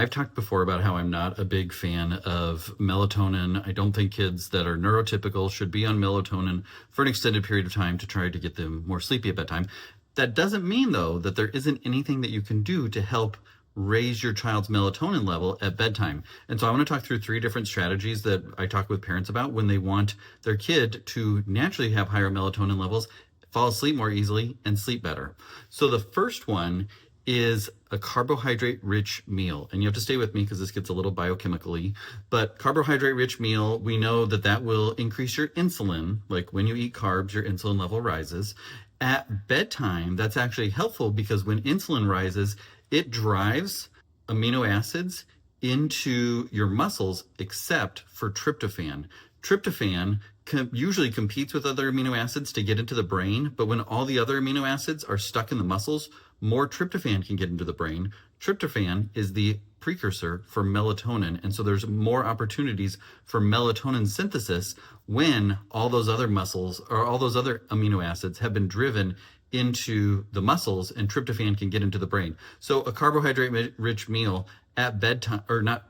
I've talked before about how I'm not a big fan of melatonin. I don't think kids that are neurotypical should be on melatonin for an extended period of time to try to get them more sleepy at bedtime. That doesn't mean, though, that there isn't anything that you can do to help raise your child's melatonin level at bedtime. And so I want to talk through 3 different strategies that I talk with parents about when they want their kid to naturally have higher melatonin levels, fall asleep more easily, and sleep better. So the first one is a carbohydrate-rich meal. And you have to stay with me because this gets a little biochemically. But carbohydrate-rich meal, we know that that will increase your insulin. Like when you eat carbs, your insulin level rises. At bedtime, that's actually helpful because when insulin rises, it drives amino acids into your muscles except for tryptophan. Tryptophan usually competes with other amino acids to get into the brain, but when all the other amino acids are stuck in the muscles, more tryptophan can get into the brain. Tryptophan is the precursor for melatonin, and so there's more opportunities for melatonin synthesis when all those other muscles or all those other amino acids have been driven into the muscles and tryptophan can get into the brain. So a carbohydrate-rich meal at bedtime, or not,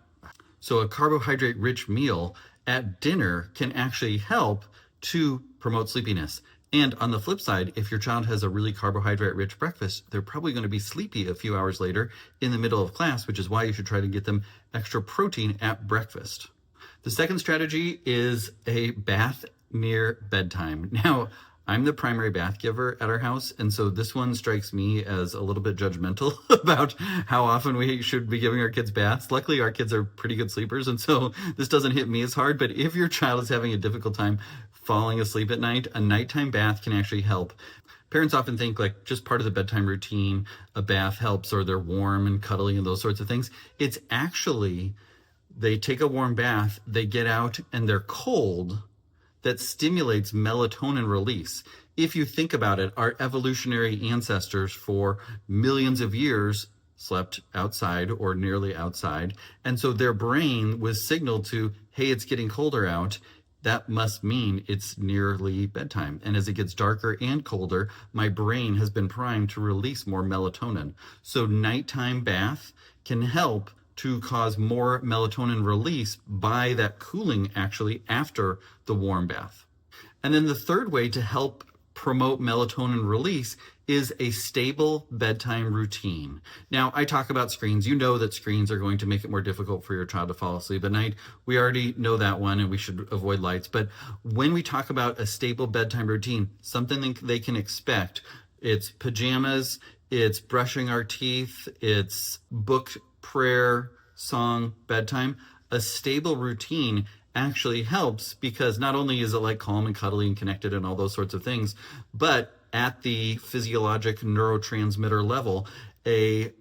so a carbohydrate-rich meal at dinner can actually help to promote sleepiness. And on the flip side, if your child has a really carbohydrate-rich breakfast, they're probably going to be sleepy a few hours later in the middle of class, which is why you should try to get them extra protein at breakfast. The second strategy is a bath near bedtime. Now, I'm the primary bath giver at our house, and so this one strikes me as a little bit judgmental about how often we should be giving our kids baths. Luckily, our kids are pretty good sleepers, and so this doesn't hit me as hard. But if your child is having a difficult time falling asleep at night, a nighttime bath can actually help. Parents often think like just part of the bedtime routine, a bath helps, or they're warm and cuddly and those sorts of things. It's actually, they take a warm bath, they get out, and they're cold. That stimulates melatonin release. If you think about it, our evolutionary ancestors for millions of years slept outside or nearly outside. And so their brain was signaled to, hey, it's getting colder out. That must mean it's nearly bedtime. And as it gets darker and colder, my brain has been primed to release more melatonin. So nighttime bath can help to cause more melatonin release by that cooling actually after the warm bath. And then the third way to help promote melatonin release is a stable bedtime routine. Now, I talk about screens. You know that screens are going to make it more difficult for your child to fall asleep at night. We already know that one, and we should avoid lights. But when we talk about a stable bedtime routine, something they can expect, it's pajamas, it's brushing our teeth, it's book, prayer, song, bedtime. A stable routine actually helps because not only is it like calm and cuddly and connected and all those sorts of things, but at the physiologic neurotransmitter level, a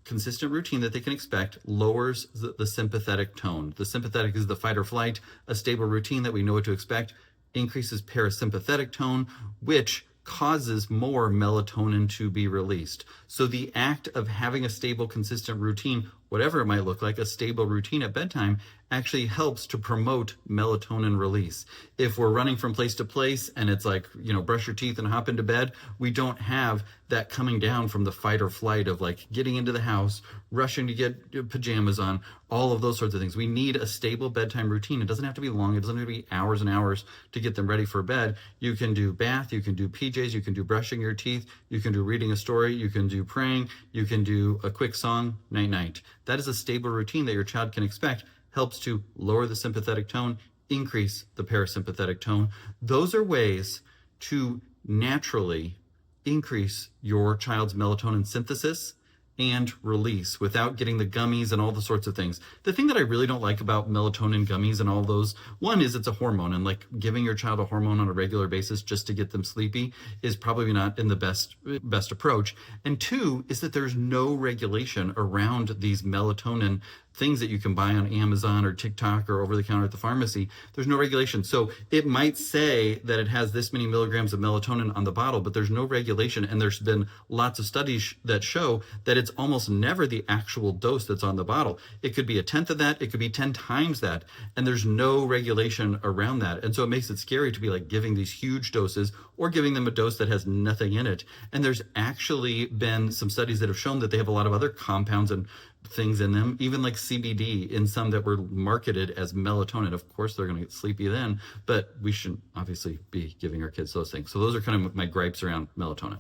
consistent routine that they can expect lowers the sympathetic tone. The sympathetic is the fight or flight. A stable routine that we know what to expect increases parasympathetic tone, which causes more melatonin to be released. So the act of having a stable, consistent routine, whatever it might look like, a stable routine at bedtime actually helps to promote melatonin release. If we're running from place to place and it's like, brush your teeth and hop into bed, we don't have that coming down from the fight or flight of like getting into the house, rushing to get pajamas on, all of those sorts of things. We need a stable bedtime routine. It doesn't have to be long. It doesn't have to be hours and hours to get them ready for bed. You can do bath, you can do PJs, you can do brushing your teeth, you can do reading a story, you can do praying, you can do a quick song, night night. That is a stable routine that your child can expect. Helps to lower the sympathetic tone, increase the parasympathetic tone. Those are ways to naturally increase your child's melatonin synthesis and release without getting the gummies and all the sorts of things. The thing that I really don't like about melatonin gummies and all those, one is it's a hormone, and like giving your child a hormone on a regular basis just to get them sleepy is probably not in the best approach. And two is that there's no regulation around these melatonin things that you can buy on Amazon or TikTok or over the counter at the pharmacy. There's no regulation. So it might say that it has this many milligrams of melatonin on the bottle, but there's no regulation. And there's been lots of studies that show that it's almost never the actual dose that's on the bottle. It could be a tenth of that. It could be 10 times that. And there's no regulation around that. And so it makes it scary to be like giving these huge doses or giving them a dose that has nothing in it. And there's actually been some studies that have shown that they have a lot of other compounds and things in them, even like CBD in some that were marketed as melatonin. Of course, they're going to get sleepy then, but we shouldn't obviously be giving our kids those things. So those are kind of my gripes around melatonin.